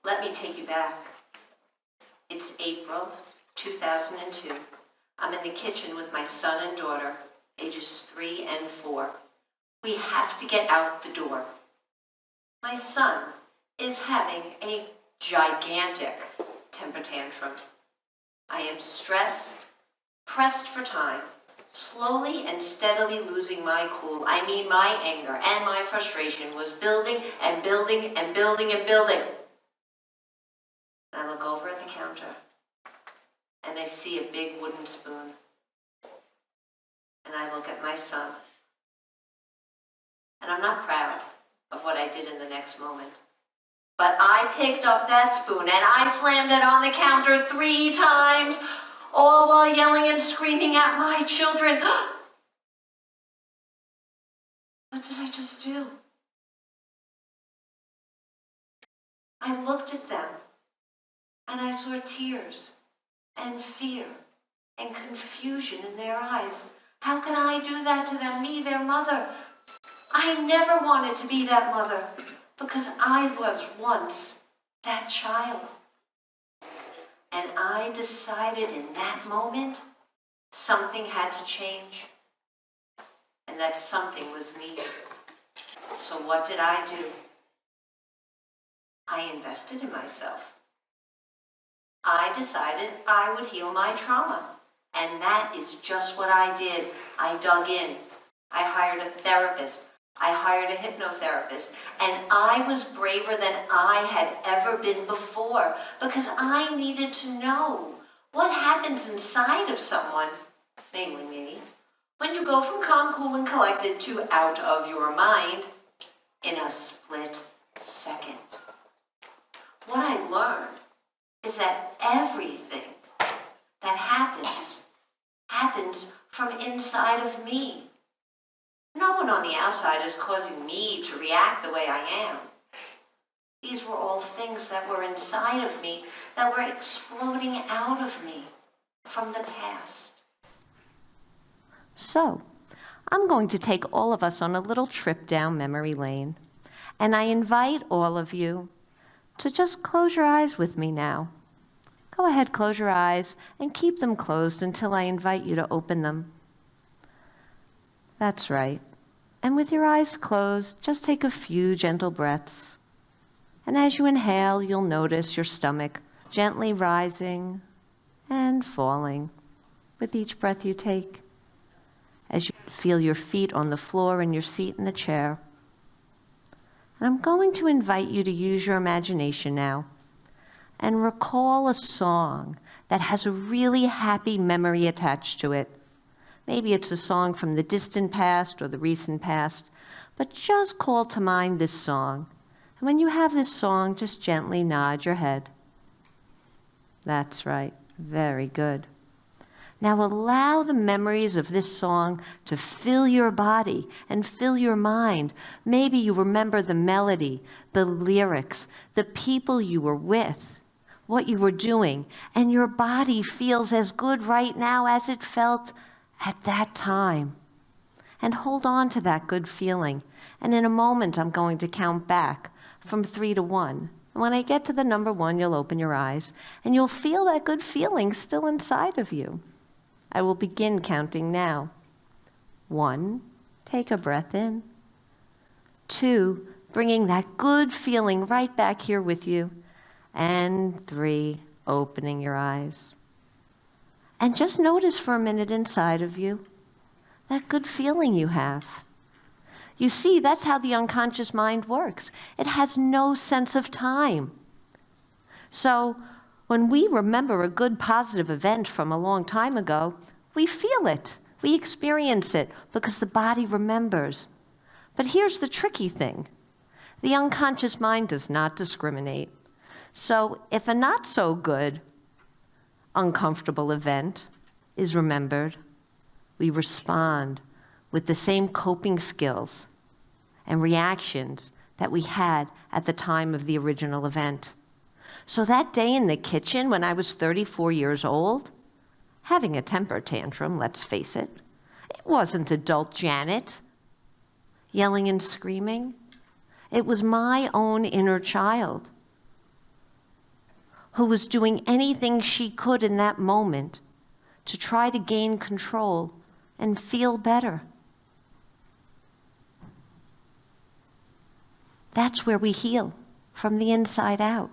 Let me take you back. It's April 2002. I'm in the kitchen with my son and daughter, ages 3 and 4. We have to get out the door. My son is having a gigantic temper tantrum. I am stressed, pressed for time, slowly and steadily losing my cool. I mean, my anger and my frustration was building and building and building and building. I look over at the counter and I see a big wooden spoon. And I look at my son. And I'm not proud of what I did in the next moment. But I picked up that spoon and I slammed it on the counter 3 times, all while yelling and screaming at my children. What did I just do? I looked at them and I saw tears and fear and confusion in their eyes. How can I do that to them, me, their mother? I never wanted to be that mother because I was once that child. And I decided in that moment something had to change and that something was needed. So what did I do? I invested in myself. I decided I would heal my trauma. And that is just what I did. I dug in. I hired a therapist. I hired a hypnotherapist. And I was braver than I had ever been before because I needed to know what happens inside of someone, namely me, when you go from calm, cool, and collected to out of your mind in a split second. What I learned is that everything that happens from inside of me. No one on the outside is causing me to react the way I am. These were all things that were inside of me that were exploding out of me from the past. So, I'm going to take all of us on a little trip down memory lane. And I invite all of you to just close your eyes with me now. Go ahead, close your eyes and keep them closed until I invite you to open them. That's right. And with your eyes closed, just take a few gentle breaths. And as you inhale, you'll notice your stomach gently rising and falling with each breath you take. As you feel your feet on the floor and your seat in the chair. And I'm going to invite you to use your imagination now and recall a song that has a really happy memory attached to it. Maybe it's a song from the distant past or the recent past, but just call to mind this song. And when you have this song, just gently nod your head. That's right. Very good. Now allow the memories of this song to fill your body and fill your mind. Maybe you remember the melody, the lyrics, the people you were with, what you were doing, and your body feels as good right now as it felt at that time. And hold on to that good feeling. And in a moment, I'm going to count back from 3 to 1. And when I get to the number 1, you'll open your eyes, and you'll feel that good feeling still inside of you. I will begin counting now. 1, take a breath in. 2, bringing that good feeling right back here with you. And 3, opening your eyes. And just notice for a minute inside of you that good feeling you have. You see, that's how the unconscious mind works. It has no sense of time. So when we remember a good positive event from a long time ago, we feel it. We experience it because the body remembers. But here's the tricky thing. The unconscious mind does not discriminate. So if a not so good, uncomfortable event is remembered, we respond with the same coping skills and reactions that we had at the time of the original event. So that day in the kitchen when I was 34 years old, having a temper tantrum, let's face it, it wasn't adult Janet. yelling and screaming. It was my own inner child who was doing anything she could in that moment to try to gain control and feel better. That's where we heal, from the inside out.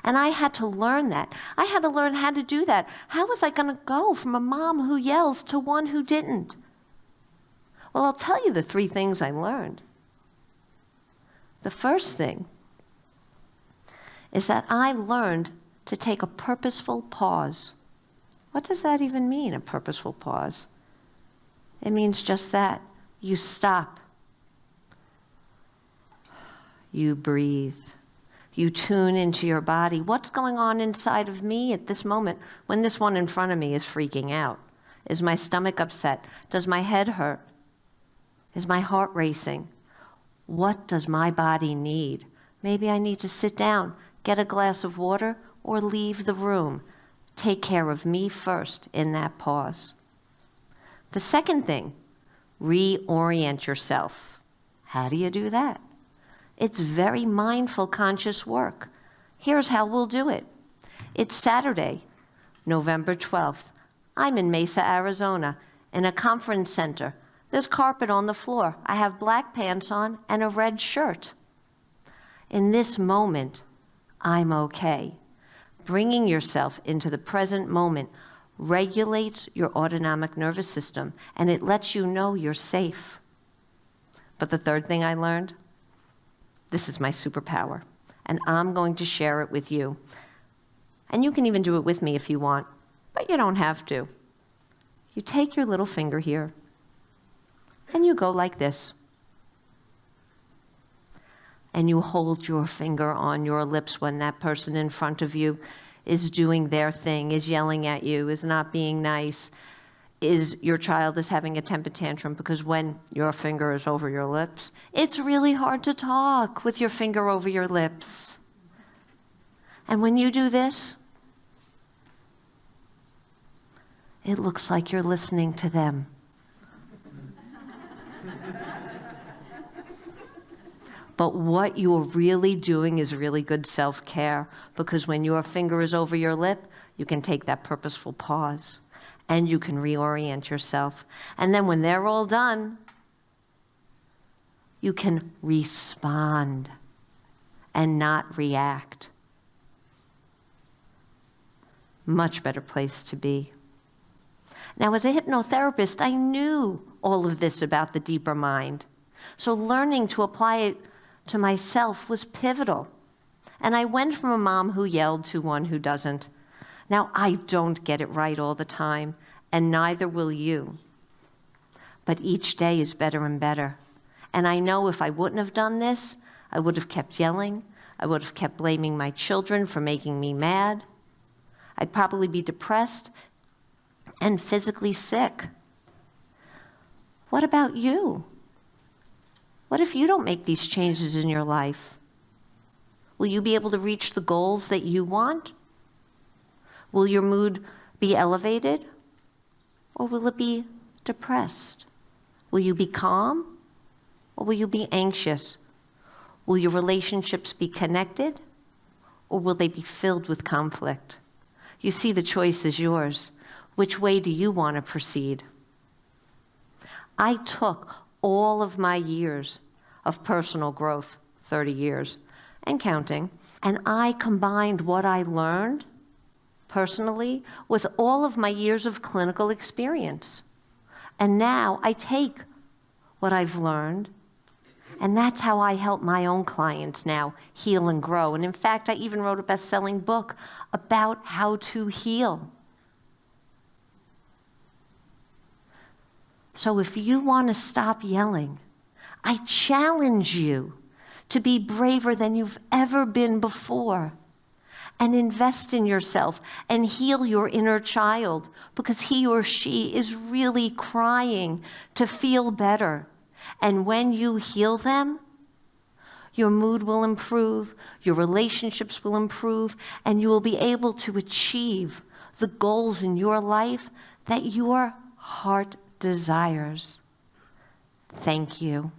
And I had to learn that. I had to learn how to do that. How was I going to go from a mom who yells to one who didn't? Well, I'll tell you the 3 things I learned. The first thing is that I learned to take a purposeful pause. What does that even mean, a purposeful pause? It means just that. You stop. You breathe. You tune into your body. What's going on inside of me at this moment when this one in front of me is freaking out? Is my stomach upset? Does my head hurt? Is my heart racing? What does my body need? Maybe I need to sit down, get a glass of water, or leave the room. Take care of me first in that pause. The second thing, reorient yourself. How do you do that? It's very mindful, conscious work. Here's how we'll do it. It's Saturday, November 12th. I'm in Mesa, Arizona, in a conference center. There's carpet on the floor. I have black pants on and a red shirt. In this moment, I'm okay. Bringing yourself into the present moment regulates your autonomic nervous system, and it lets you know you're safe. But the third thing I learned, this is my superpower, and I'm going to share it with you. And you can even do it with me if you want, but you don't have to. You take your little finger here, and you go like this. And you hold your finger on your lips when that person in front of you is doing their thing, is yelling at you, is not being nice, is your child is having a temper tantrum, because when your finger is over your lips, it's really hard to talk with your finger over your lips. And when you do this, it looks like you're listening to them. But what you're really doing is really good self-care, because when your finger is over your lip, you can take that purposeful pause and you can reorient yourself. And then when they're all done, you can respond and not react. Much better place to be. Now, as a hypnotherapist, I knew all of this about the deeper mind. So learning to apply it to myself was pivotal. And I went from a mom who yelled to one who doesn't. Now, I don't get it right all the time, and neither will you. But each day is better and better. And I know if I wouldn't have done this, I would have kept yelling. I would have kept blaming my children for making me mad. I'd probably be depressed and physically sick. What about you? What if you don't make these changes in your life? Will you be able to reach the goals that you want? Will your mood be elevated? Or will it be depressed? Will you be calm? Or will you be anxious? Will your relationships be connected? Or will they be filled with conflict? You see, the choice is yours. Which way do you want to proceed? I took all of my years of personal growth, 30 years, and counting, and I combined what I learned personally with all of my years of clinical experience. And now I take what I've learned, and that's how I help my own clients now heal and grow. And in fact, I even wrote a best-selling book about how to heal. So if you want to stop yelling, I challenge you to be braver than you've ever been before and invest in yourself and heal your inner child, because he or she is really crying to feel better. And when you heal them, your mood will improve, your relationships will improve, and you will be able to achieve the goals in your life that your heart desires. Thank you.